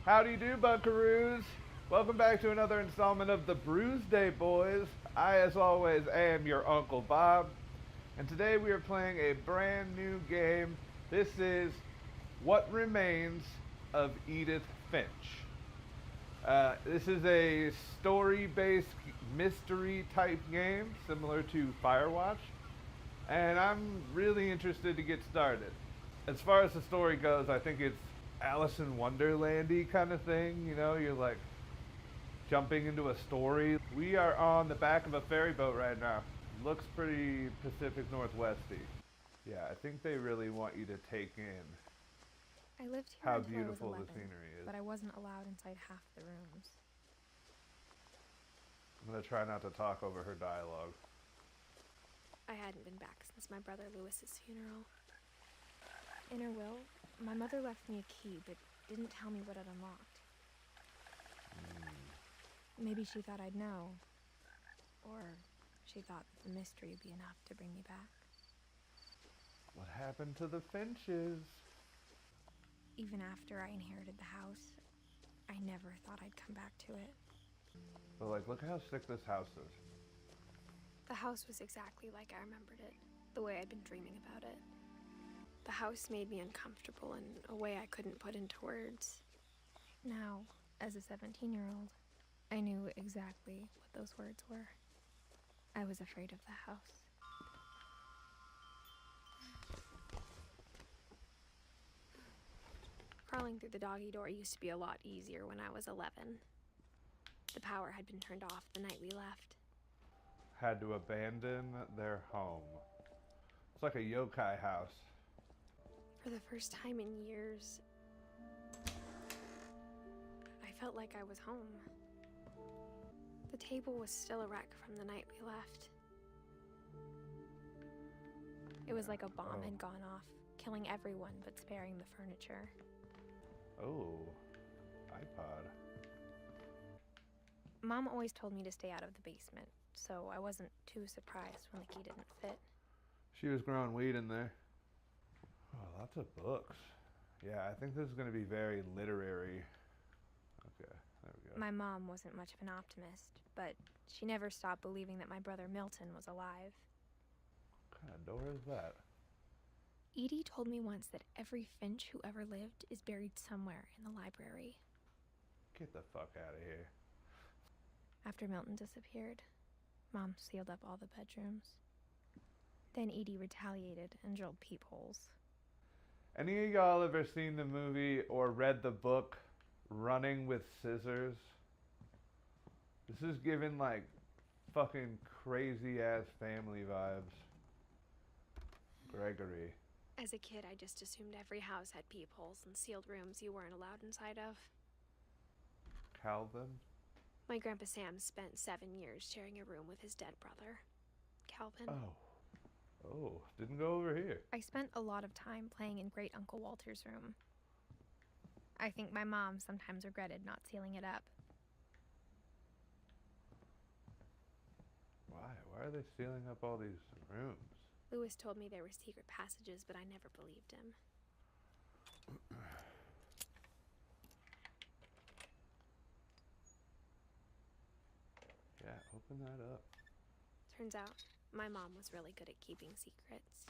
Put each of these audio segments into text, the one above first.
Howdy do, buckaroos. Welcome back to another installment of the BrewsdayBoiiz. I, as always, am your Uncle Bob. And today we are playing a brand new game. This is What Remains of Edith Finch. This is a story-based mystery type game, similar to Firewatch. And I'm really interested to get started. As far as the story goes, I think it's Alice in Wonderland-y kind of thing. You know, you're like jumping into a story. We are on the back of a ferry boat right now. Looks pretty Pacific Northwesty. Yeah, I think they really want you to take in I lived here how until beautiful I was the 11, scenery is. but I wasn't allowed inside half the rooms. I'm gonna try not to talk over her dialogue. I hadn't been back since my brother Lewis's funeral. In her will, my mother left me a key, but didn't tell me what it unlocked. Maybe she thought I'd know. Or she thought that the mystery would be enough to bring me back. What happened to the Finches? Even after I inherited the house, I never thought I'd come back to it. But like, look how sick this house is. The house was exactly like I remembered it, the way I'd been dreaming about it. The house made me uncomfortable in a way I couldn't put into words. Now, as a 17-year-old, I knew exactly what those words were. I was afraid of the house. Crawling through the doggy door used to be a lot easier when I was 11. The power had been turned off the night we left. Had to abandon their home. It's like a yokai house. For the first time in years, I felt like I was home. The table was still a wreck from the night we left. It was like a bomb had gone off, killing everyone but sparing the furniture. Oh, iPod. Mom always told me to stay out of the basement, so I wasn't too surprised when the key didn't fit. She was growing weed in there. Oh, lots of books. Yeah, I think this is going to be very literary. Okay, there we go. My mom wasn't much of an optimist, but she never stopped believing that my brother Milton was alive. What kind of door is that? Edie told me once that every Finch who ever lived is buried somewhere in the library. Get the fuck out of here. After Milton disappeared, Mom sealed up all the bedrooms. Then Edie retaliated and drilled peepholes. Any of y'all ever seen the movie or read the book Running with Scissors? This is giving like fucking crazy ass family vibes. Gregory. As a kid, I just assumed every house had peepholes and sealed rooms you weren't allowed inside of. Calvin? My Grandpa Sam spent 7 years sharing a room with his dead brother, Calvin. Oh, didn't go over here. I spent a lot of time playing in Great Uncle Walter's room. I think my mom sometimes regretted not sealing it up. Why? Why are they sealing up all these rooms? Lewis told me there were secret passages, but I never believed him. Yeah, open that up. Turns out, my mom was really good at keeping secrets.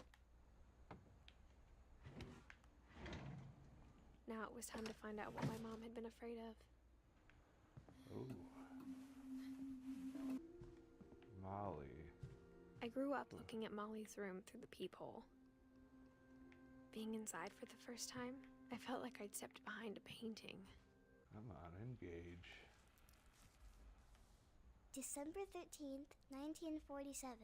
Now it was time to find out what my mom had been afraid of. Ooh. Molly. I grew up looking at Molly's room through the peephole. Being inside for the first time, I felt like I'd stepped behind a painting. Come on, engage. December 13th, 1947.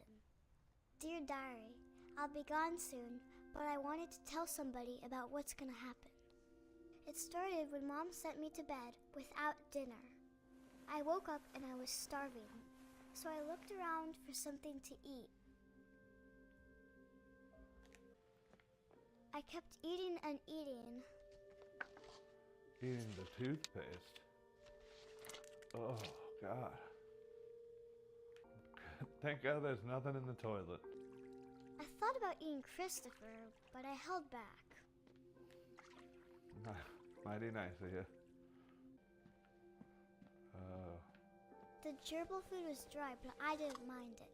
Dear Diary, I'll be gone soon, but I wanted to tell somebody about what's gonna happen. It started when Mom sent me to bed without dinner. I woke up and I was starving, so I looked around for something to eat. I kept eating and eating. Eating the toothpaste. Oh, God. Thank God there's nothing in the toilet. I thought about eating Christopher, but I held back. Mighty nice of you. The gerbil food was dry, but I didn't mind it.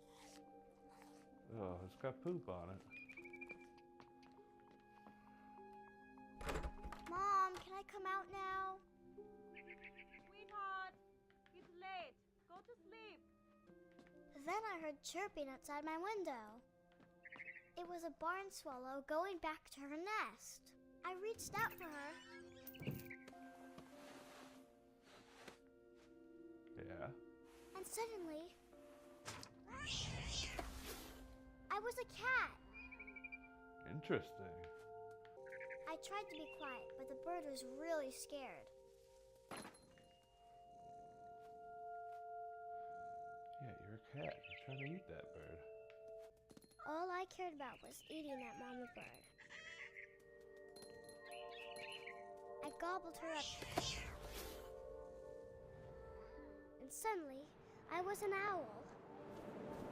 Oh, it's got poop on it. Mom, can I come out now? Sweetheart, it's late. Go to sleep. Then I heard chirping outside my window. It was a barn swallow going back to her nest. I reached out for her. Yeah. And suddenly, I was a cat. Interesting. I tried to be quiet, but the bird was really scared. Yeah, you're a cat. You're trying to eat that bird. All I cared about was eating that mama bird. I gobbled her up. And suddenly, I was an owl.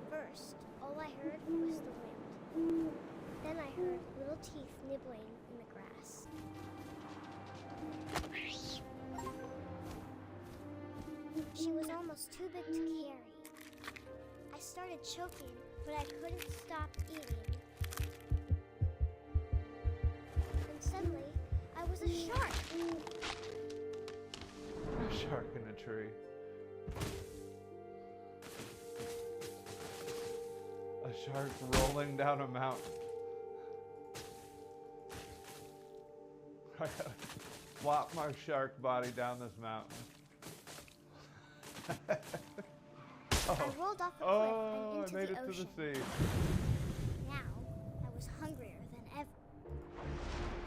First, all I heard was the wind. Then I heard little teeth nibbling in the grass. She was almost too big to carry. I started choking, but I couldn't stop eating. And suddenly, I was a shark. A shark in a tree. A shark rolling down a mountain. I gotta flop my shark body down this mountain. I rolled off a cliff Oh, and I made into it the to ocean. the sea. Now, I was hungrier than ever. I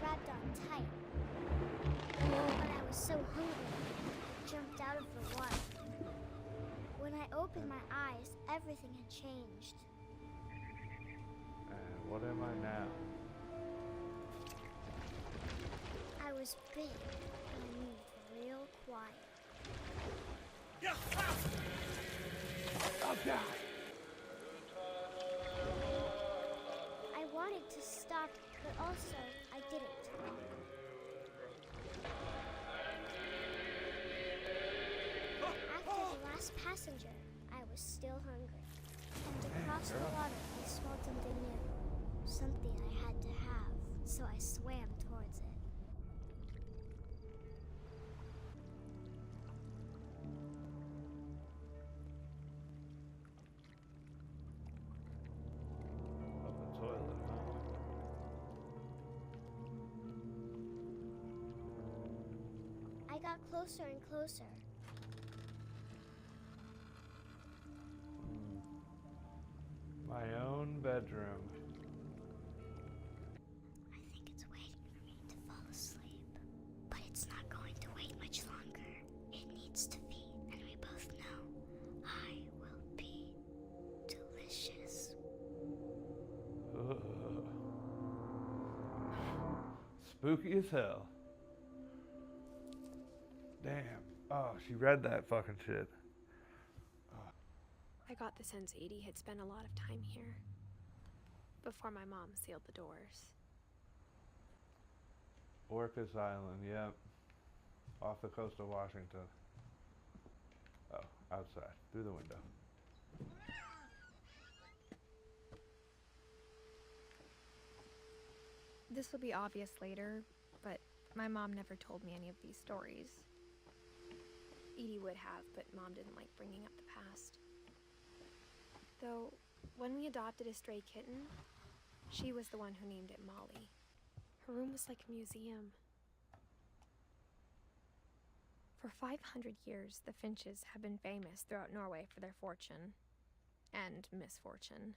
grabbed on tight. When I was so hungry, I jumped out of the water. When I opened my eyes, everything had changed. And what am I now? I was big and I moved real quiet. Oh, God. I wanted to stop, but also I didn't. After the last passenger, I was still hungry. And across the water, I smelled something new. Something I had to have, so I swam towards it. Up the toilet, huh? I got closer and closer. My own bedroom. I think it's waiting for me to fall asleep. But it's not going to wait much longer. It needs to feed, and we both know I will be delicious. Ugh. Spooky as hell. Damn. Oh, she read that fucking shit. I got the sense Edie had spent a lot of time here before my mom sealed the doors. Orcas Island, yep. Off the coast of Washington. Oh, outside, through the window. This will be obvious later, but my mom never told me any of these stories. Edie would have, but Mom didn't like bringing up the past. Though, when we adopted a stray kitten, she was the one who named it Molly. Her room was like a museum. For 500 years, the Finches have been famous throughout Norway for their fortune and misfortune.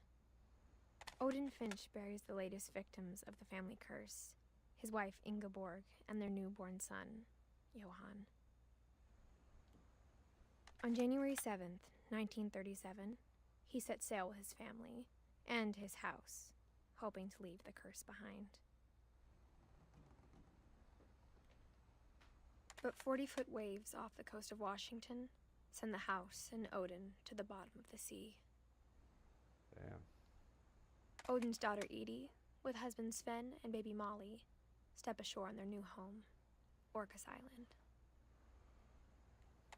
Odin Finch buries the latest victims of the family curse, his wife Ingeborg and their newborn son, Johan. On January 7th, 1937, he set sail with his family and his house, hoping to leave the curse behind. But 40-foot waves off the coast of Washington send the house and Odin to the bottom of the sea. Damn. Odin's daughter Edie, with husband Sven and baby Molly, step ashore on their new home, Orcas Island.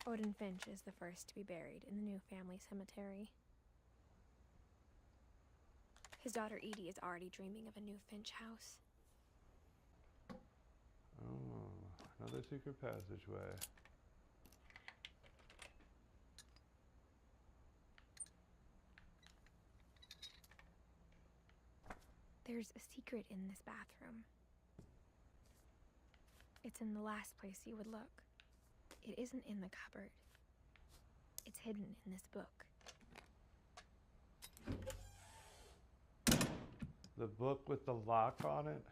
Odin Finch is the first to be buried in the new family cemetery. His daughter Edie is already dreaming of a new Finch house. Oh, another secret passageway. There's a secret in this bathroom. It's in the last place you would look. It isn't in the cupboard. It's hidden in this book. The book with the lock on it?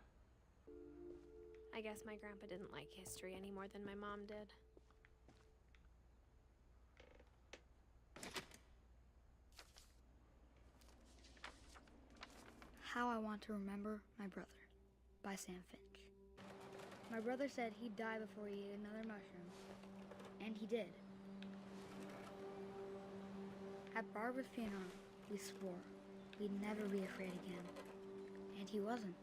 I guess my grandpa didn't like history any more than my mom did. How I Want to Remember My Brother by Sam Finch. My brother said he'd die before he ate another mushroom, and he did. At Barbara's funeral, we swore we'd never be afraid again, and he wasn't.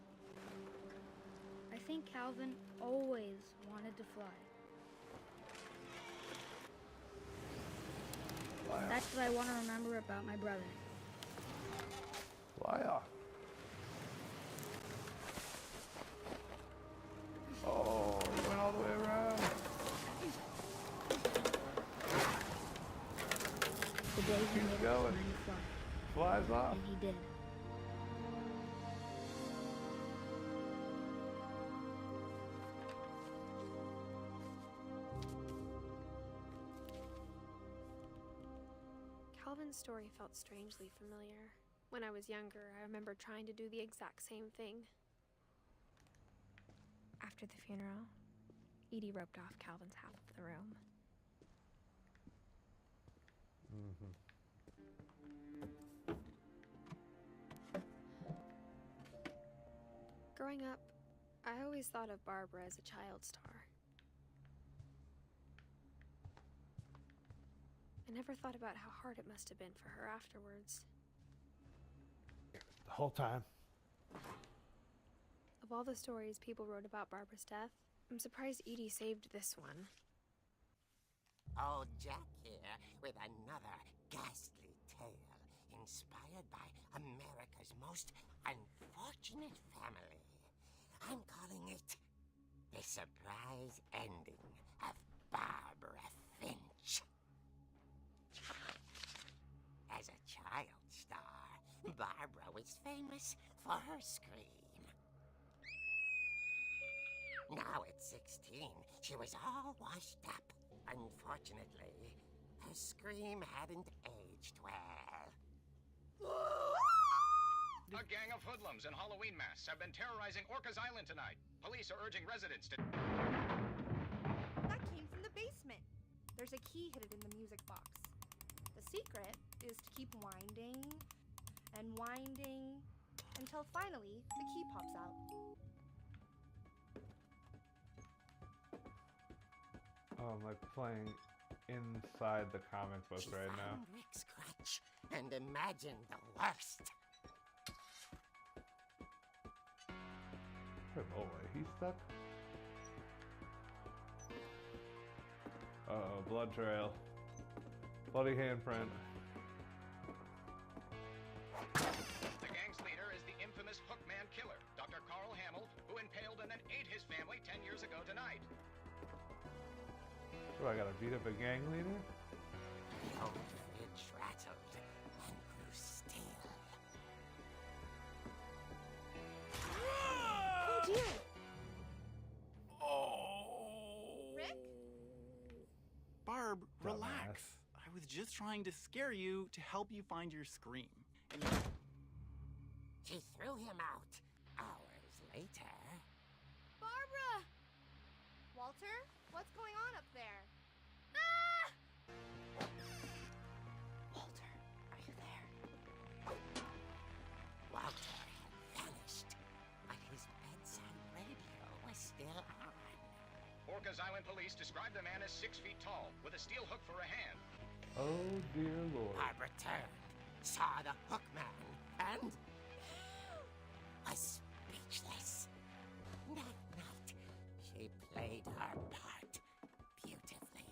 I think Calvin always wanted to fly. That's what I want to remember about my brother. Fly off. Oh, he went all the way around. The day he Keep made going. us learn to fly, Flies off. and he did. Calvin's story felt strangely familiar. When I was younger, I remember trying to do the exact same thing. After the funeral, Edie roped off Calvin's half of the room. Growing up, I always thought of Barbara as a child star. I never thought about how hard it must have been for her afterwards. The whole time. Of all the stories people wrote about Barbara's death, I'm surprised Edie saved this one. Old Jack here with another ghastly tale inspired by America's most unfortunate family. I'm calling it The Surprise Ending of Barbara Finch. As a child star, Barbara was famous for her scream. Now at 16, she was all washed up. Unfortunately, her scream hadn't aged well. A gang of hoodlums in Halloween masks have been terrorizing Orcas Island tonight. Police are urging residents to... That came from the basement. There's a key hidden in the music box. The secret is to keep winding and winding until finally the key pops out. Oh, am I playing inside the comic book She right now? found Rick's crutch and imagined the worst. Poor boy, he's stuck. Uh-oh, blood trail. Bloody handprint. The gang's leader is the infamous Hookman killer, Dr. Carl Hamill, who impaled and then ate his family 10 years ago tonight. So I gotta beat up a gang leader? The old fridge rattled and grew still. Oh dear! Rick? Barb, Dumbass. relax. I was just trying to scare you to help you find your scream. And She threw him out. Hours later, Barbara! Walter, what's going on up there? Walter, are you there? Walter had vanished, but his bedside radio was still on. Orcas Island police describe the man as 6 feet tall, with a steel hook for a hand. Oh dear lord. Barbara turned, saw the Hookman, and was speechless. That night, she played her part beautifully.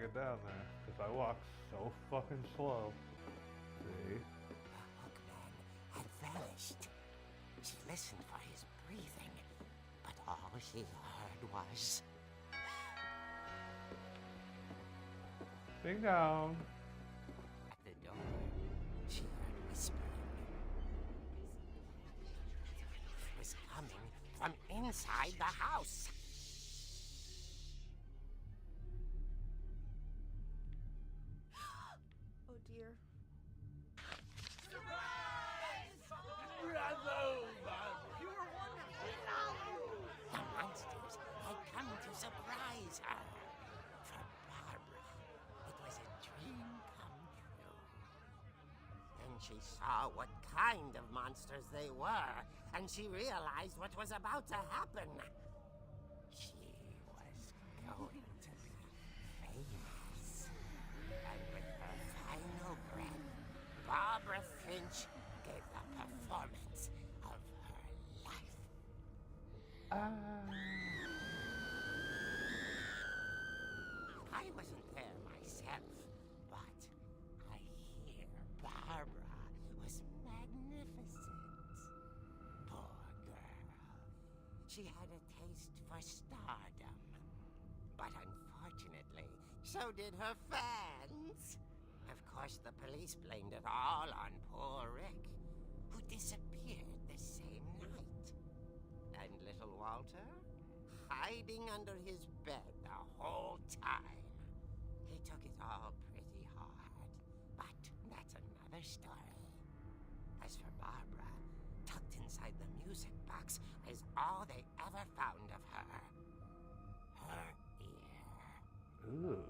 get down there, because I walk so fucking slow. See? The hookman had vanished. She listened for his breathing, but all she heard was... Ding dong. At the door, she heard whispering. It was coming from inside the house. Oh dear. The monsters had come to surprise her. For Barbara, it was a dream come true. Then she saw what kind of monsters they were, and she realized what was about to happen. She was going to be famous. And with her final breath, Barbara Finch gave the performance of her life. I wasn't there myself, but I hear Barbara was magnificent. Poor girl. She had a taste for stardom. But unfortunately, so did her fans. Of course, the police blamed it all on poor Rick, who disappeared the same night. And little Walter, hiding under his bed the whole time. He took it all pretty hard, but that's another story. As for Barbara, tucked inside the music box is all they ever found of her. Her ear. Ooh.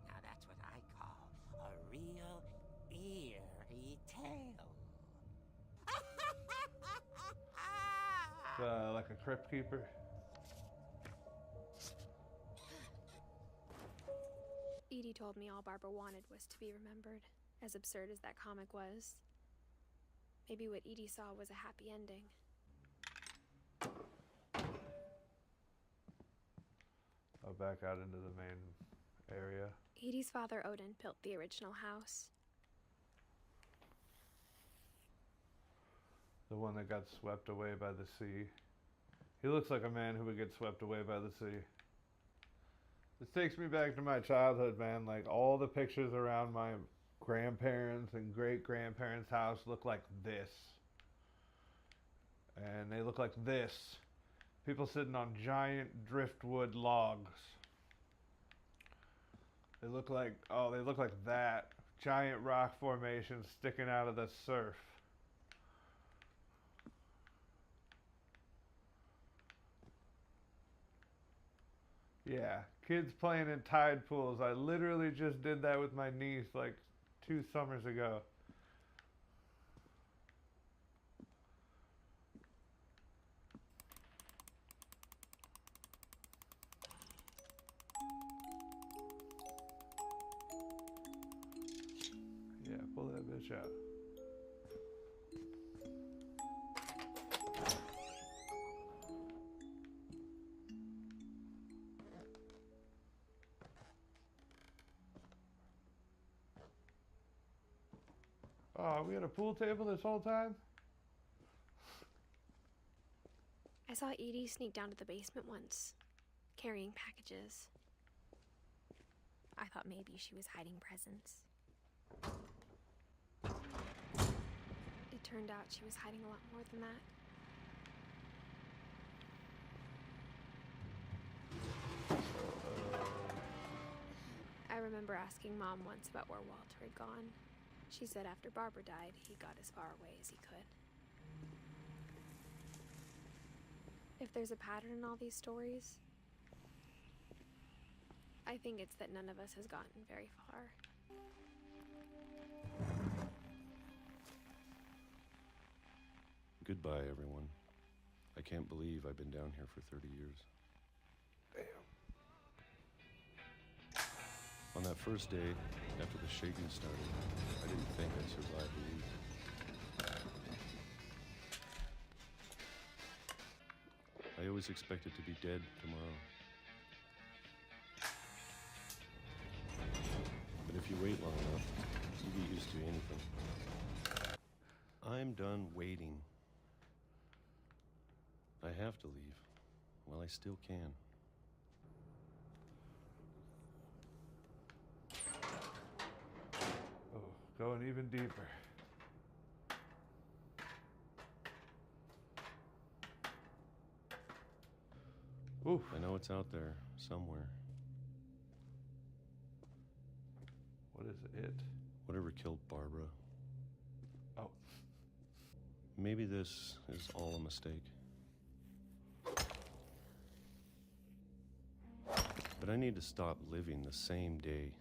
Now that's what I call a real eerie tale. Like a crypt keeper. Edie told me all Barbara wanted was to be remembered, as absurd as that comic was. Maybe what Edie saw was a happy ending. I'll back out into the main area. Edie's father, Odin, built the original house. The one that got swept away by the sea. He looks like a man who would get swept away by the sea. This takes me back to my childhood, man. Like, all the pictures around my grandparents' and great-grandparents' house look like this. And they look like this. People sitting on giant driftwood logs. They look like that. Giant rock formations sticking out of the surf. Yeah, kids playing in tide pools. I literally just did that with my niece like 2 summers ago. Yeah, pull that bitch out. Oh, we had a pool table this whole time? I saw Edie sneak down to the basement once, carrying packages. I thought maybe she was hiding presents. It turned out she was hiding a lot more than that. I remember asking Mom once about where Walter had gone. She said after Barbara died, he got as far away as he could. If there's a pattern in all these stories, I think it's that none of us has gotten very far. Goodbye, everyone. I can't believe I've been down here for 30 years. On that first day, after the shaking started, I didn't think I'd survive the week. I always expected to be dead tomorrow. wait long enough, you get used to anything. I'm done waiting. I have to leave. Well, I still can. Oh, going even deeper. Oof. I know it's out there somewhere. What is it? Whatever killed Barbara. Oh. Maybe this is all a mistake. But I need to stop living the same day,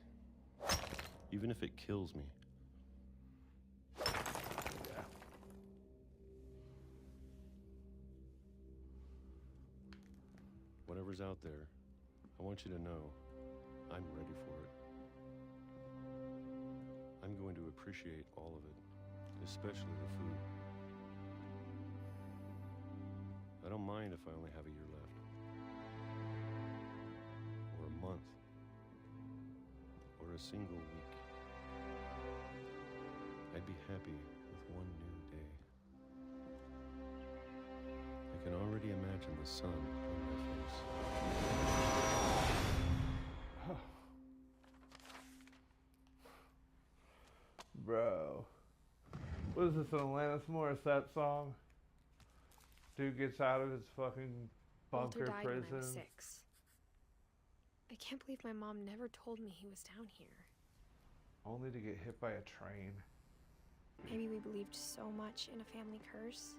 even if it kills me. Yeah. Whatever's out there, I want you to know I'm ready for it. I'm going to appreciate all of it, especially the food. I don't mind if I only have a year left. Or a month. Or a single week. I'd be happy with one new day. I can already imagine the sun on my face. Bro. What is this, an Alanis Morissette song? Dude gets out of his fucking bunker Walter died prison. when I was 6. I can't believe my mom never told me he was down here. Only to get hit by a train. Maybe we believed so much in a family curse,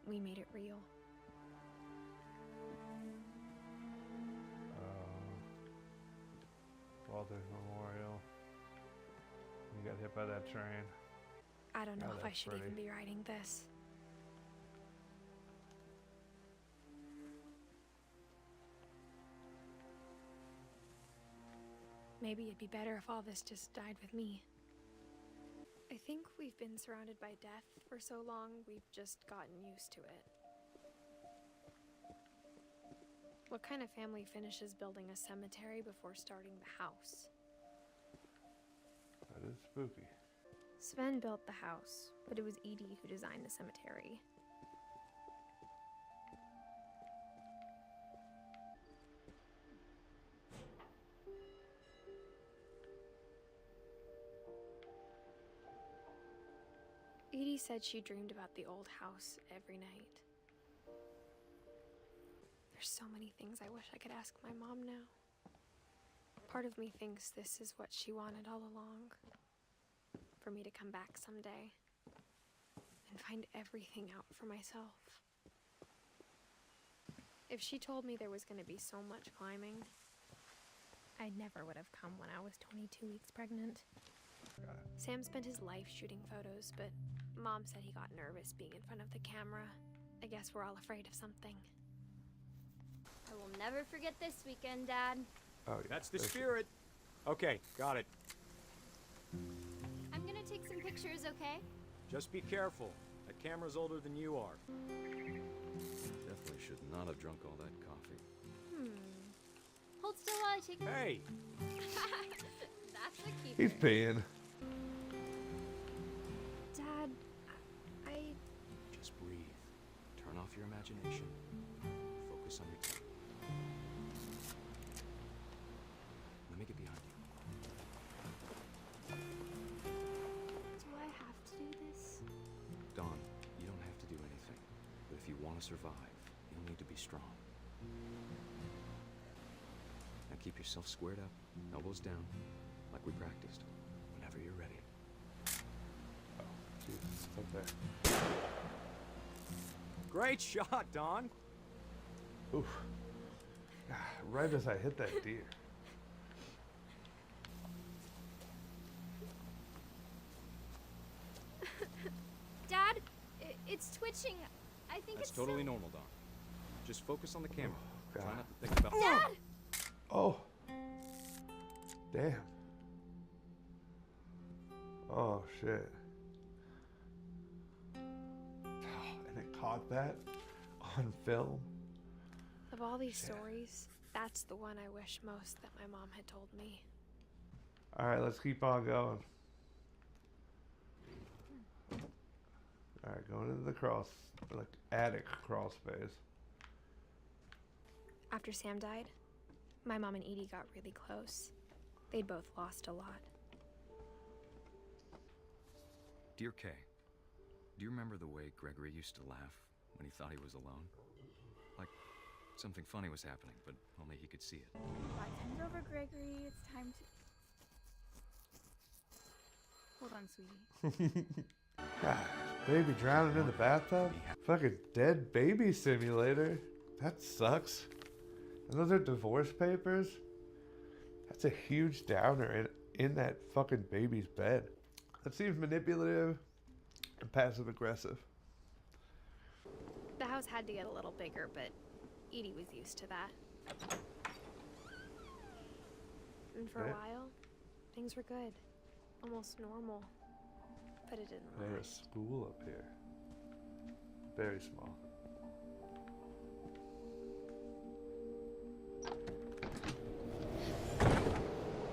we made it real. Walter's Memorial. You got hit by that train. I don't know Oh, if I that's should pretty. even be writing this. Maybe it'd be better if all this just died with me. I think we've been surrounded by death for so long, we've just gotten used to it. What kind of family finishes building a cemetery before starting the house? That is spooky. Sven built the house, but it was Edie who designed the cemetery. Edie said she dreamed about the old house every night. There's so many things I wish I could ask my mom now. Part of me thinks this is what she wanted all along. For me to come back someday and find everything out for myself. If she told me there was going to be so much climbing, I never would have come when I was 22 weeks pregnant. Sam spent his life shooting photos, but Mom said he got nervous being in front of the camera. I guess we're all afraid of something. I will never forget this weekend, Dad. Oh, yeah. That's the there's- spirit. Okay, got it. I'm gonna take some pictures, okay? Just be careful. That camera's older than you are. Definitely should not have drunk all that coffee. Hold still while I take. Hey! That's a keeper. He's peeing. Dad, I... Just breathe. Turn off your imagination. Focus on your tongue. Let me get behind you. Do I have to do this? Dawn, you don't have to do anything. But if you want to survive, you'll need to be strong. Now keep yourself squared up, elbows down, like we practiced. Whenever you're ready. Oh, Jesus, it's up there. Great shot, Dawn! Oof. Ah, right as I hit that deer. Dad, it's twitching. I think That's it's totally normal, Dawn. Just focus on the camera. God. Try not to think about... Dad! Oh. Damn. Oh, shit. Oh, and it caught that on film. Of all these Yeah. stories, that's the one I wish most that my mom had told me. Alright, let's keep on going. Alright, going into the attic crawl space. After Sam died, my mom and Edie got really close. They'd both lost a lot. Dear Kay, do you remember the way Gregory used to laugh when he thought he was alone? Like something funny was happening, but only he could see it. Time's over, Gregory. It's time to... Hold on, sweetie. God, baby drowning in the bathtub? Fucking dead baby simulator. That sucks. And those are divorce papers? That's a huge downer in that fucking baby's bed. That seems manipulative and passive aggressive. The house had to get a little bigger, but Edie was used to that. And for a while, things were good. Almost normal. But it didn't last. There's a school up here. Very small.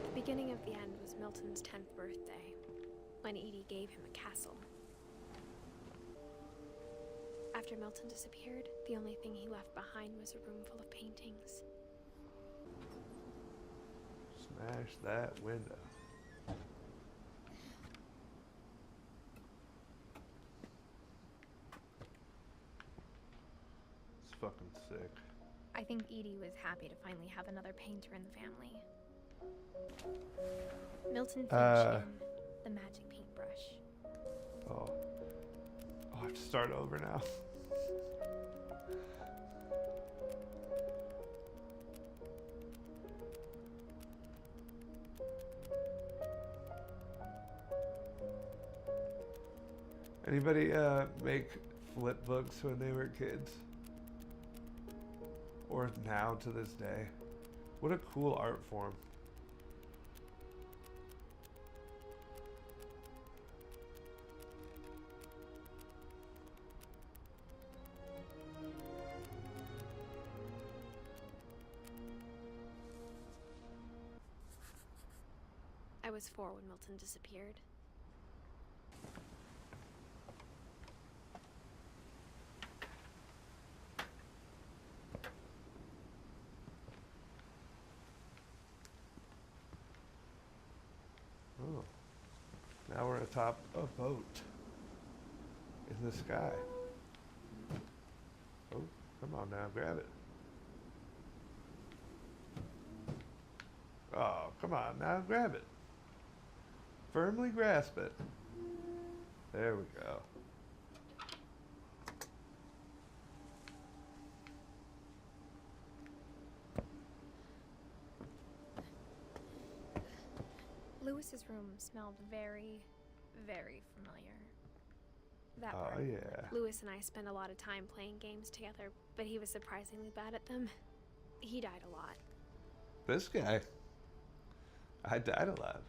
The beginning of the end was Milton's 10th birthday, when Edie gave him a castle. After Milton disappeared, the only thing he left behind was a room full of paintings. Smash that window. It's fucking sick. I think Edie was happy to finally have another painter in the family. Milton Finch and the magic paintbrush. Oh. I have to start over now. Anybody make flip books when they were kids? Or now to this day? What a cool art form. I was 4 when Milton disappeared. Oh. Now we're atop a boat in the sky. Oh, come on now, grab it. Oh, come on now, grab it. Firmly grasp it. There we go. Lewis's room smelled very, very familiar. That Oh, part. yeah. Lewis and I spent a lot of time playing games together, but he was surprisingly bad at them. He died a lot. This guy. I died a lot.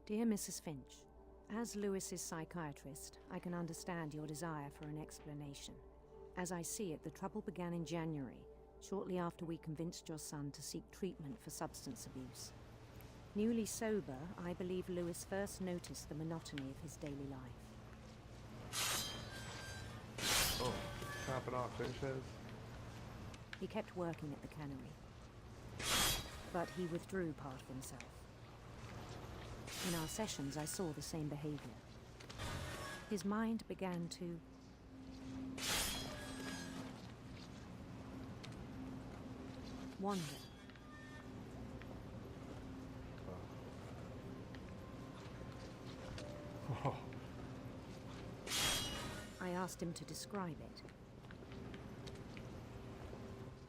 Dear Mrs. Finch, as Lewis's psychiatrist, I can understand your desire for an explanation. As I see it, the trouble began in January, shortly after we convinced your son to seek treatment for substance abuse. Newly sober, I believe Lewis first noticed the monotony of his daily life. Oh, chopping off fish heads. He kept working at the cannery, but he withdrew part of himself. In our sessions, I saw the same behavior. His mind began to wander. Oh. I asked him to describe it.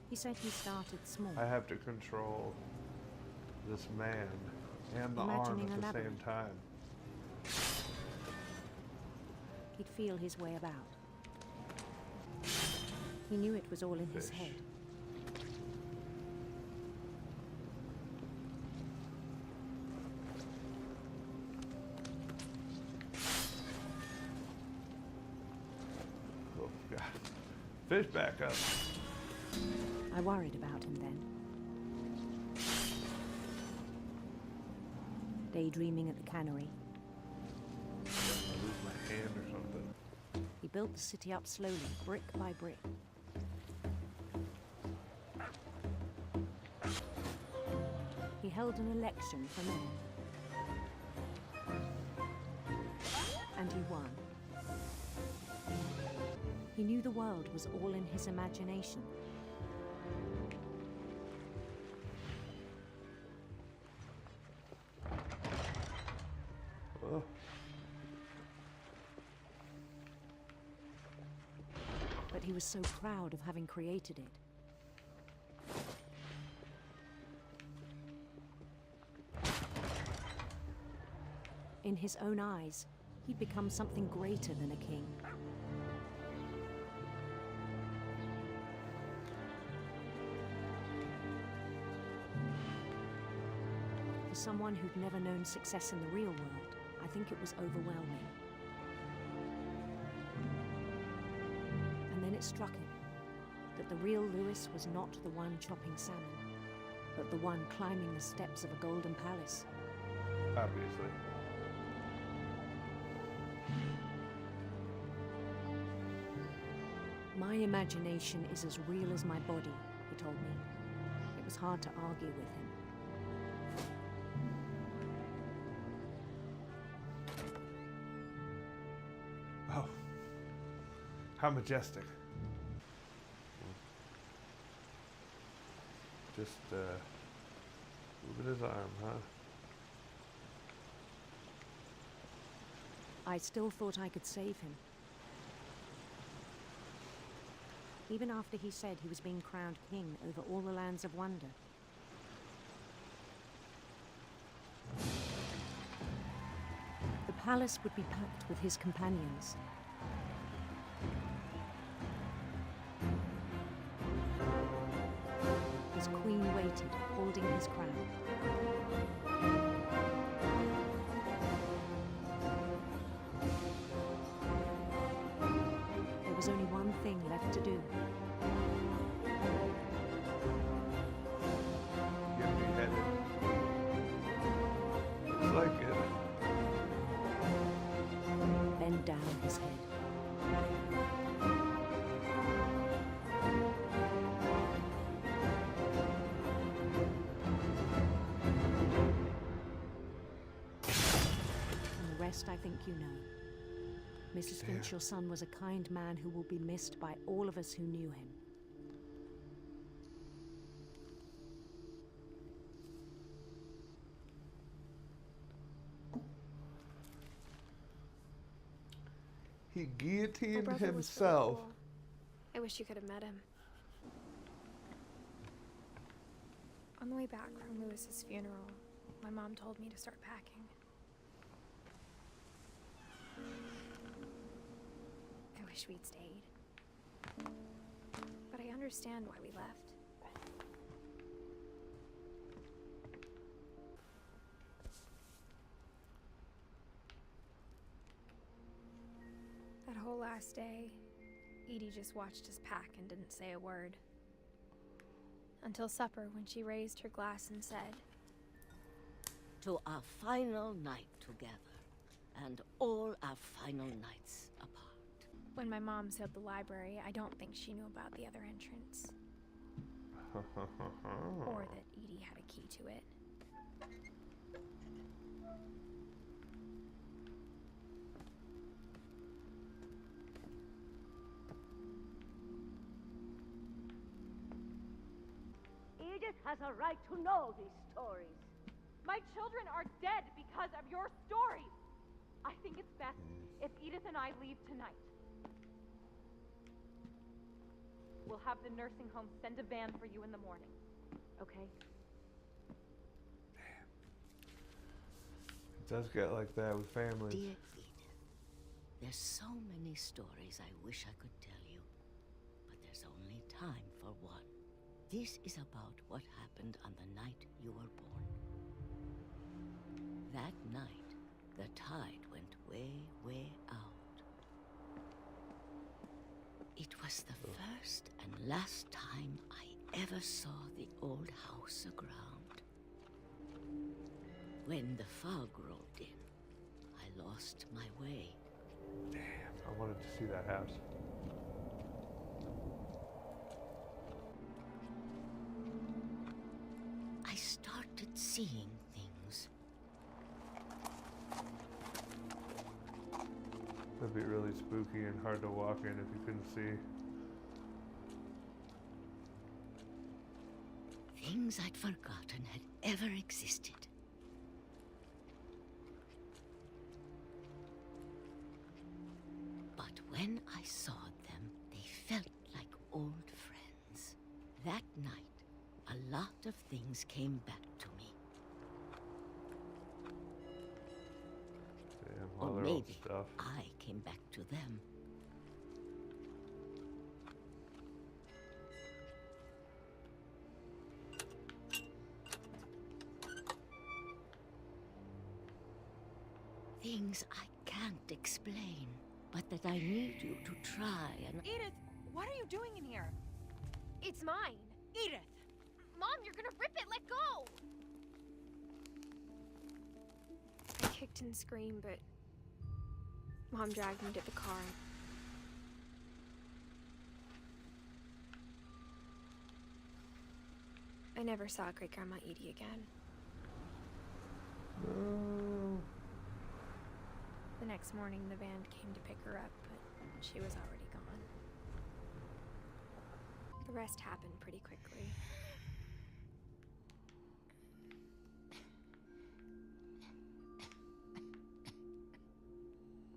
He said he started small. I have to control this man and the Imagining arm a at the same labyrinth. time. He'd feel his way about. He knew it was all in his Fish. head. Oh, God. Fish back up. I worried about him then. daydreaming at the cannery. I lose my hand or something. He built the city up slowly, brick by brick. He held an election for mayor. And he won. He knew the world was all in his imagination. Oh. But he was so proud of having created it. In his own eyes, he'd become something greater than a king. For someone who'd never known success in the real world, I think it was overwhelming. And then it struck him that the real Lewis was not the one chopping salmon, but the one climbing the steps of a golden palace. Obviously. My imagination is as real as my body, he told me. It was hard to argue with him. Oh. How majestic. Just, moving his arm, huh? I still thought I could save him. Even after he said he was being crowned king over all the lands of wonder. The palace would be packed with his companions. His queen waited, holding his crown. There was only one thing left to do. Get beheaded. Looks like it. Bend down his head. And the rest I think you know. Mrs. Finch, your son was a kind man who will be missed by all of us who knew him. He My guillotined brother was really himself. cool. I wish you could have met him. On the way back from Lewis's funeral, my mom told me to start packing. I wish we'd stayed. But I understand why we left. That whole last day, Edie just watched us pack and didn't say a word. Until supper, when she raised her glass and said, "To our final night together, and all our final nights apart." When my mom sealed the library, I don't think she knew about the other entrance. Or that Edie had a key to it. Edith has a right to know these stories. My children are dead because of your stories. I think it's best if Edith and I leave tonight. We'll have the nursing home send a van for you in the morning, okay? It does get like that with families. Dear Edith, there's so many stories I wish I could tell you, but there's only time for one. This is about what happened on the night you were born. That night, the tide went way, way out. It was the first and last time I ever saw the old house aground. when the fog rolled in, I lost my way. Damn, I wanted to see that house. I started seeing things. That'd be really spooky and hard to walk in if you couldn't see. Things I'd forgotten had ever existed. But when I saw them, they felt like old friends. That night, a lot of things came back to me. Damn, Or all their old maybe stuff. I came back to them. Things I can't explain, but that I need you to try and... Edith, what are you doing in here? It's mine. Edith! Mom, you're gonna rip it. Let go. I kicked and screamed, but Mom dragged me to the car. I never saw Great Grandma Edie again. No. The next morning, the band came to pick her up, but she was already gone. The rest happened pretty quickly.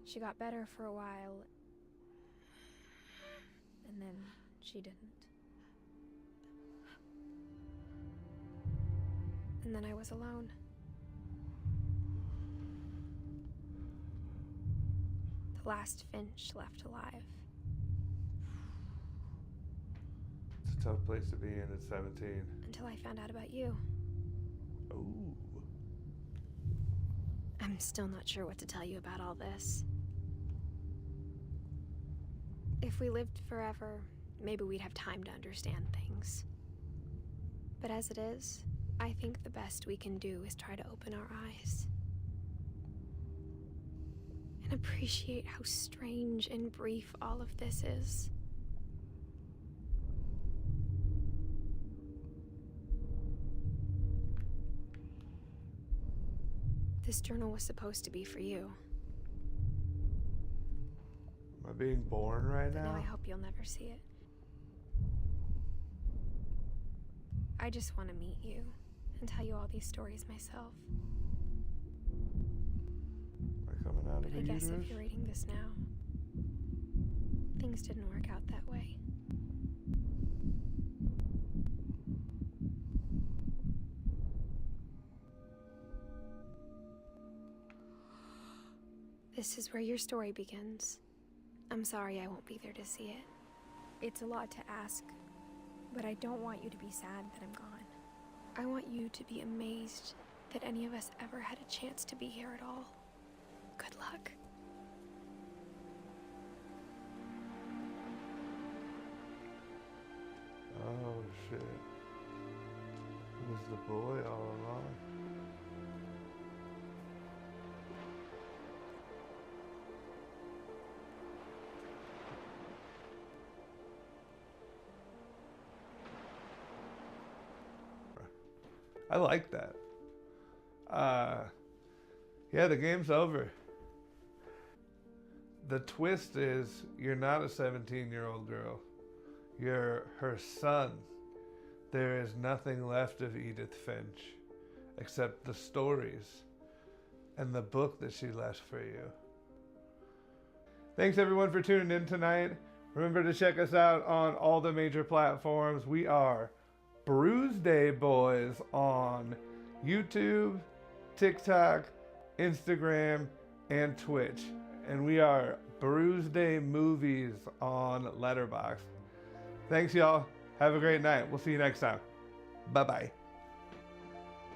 She got better for a while, and then she didn't. And then I was alone. The last Finch left alive. It's a tough place to be in at 17. Until I found out about you. Ooh. I'm still not sure what to tell you about all this. If we lived forever, maybe we'd have time to understand things. But as it is, I think the best we can do is try to open our eyes. And appreciate how strange and brief all of this is. This journal was supposed to be for you. Am I being born right But now? now I hope you'll never see it. I just want to meet you and tell you all these stories myself. Am I coming out But of I the guess uterus? if you're reading this now, things didn't work out that way. This is where your story begins. I'm sorry I won't be there to see it. It's a lot to ask, but I don't want you to be sad that I'm gone. I want you to be amazed that any of us ever had a chance to be here at all. Good luck. Oh shit. It was the boy all along. I like that. Yeah, the game's over. The twist is you're not a 17-year-old girl. You're her son. There is nothing left of Edith Finch except the stories and the book that she left for you. Thanks everyone for tuning in tonight. Remember to check us out on all the major platforms. We are BrewsdayBoiiz on YouTube, TikTok, Instagram, and Twitch. And we are BrewsdayMovies on Letterboxd. Thanks, y'all. Have a great night. We'll see you next time. Bye-bye.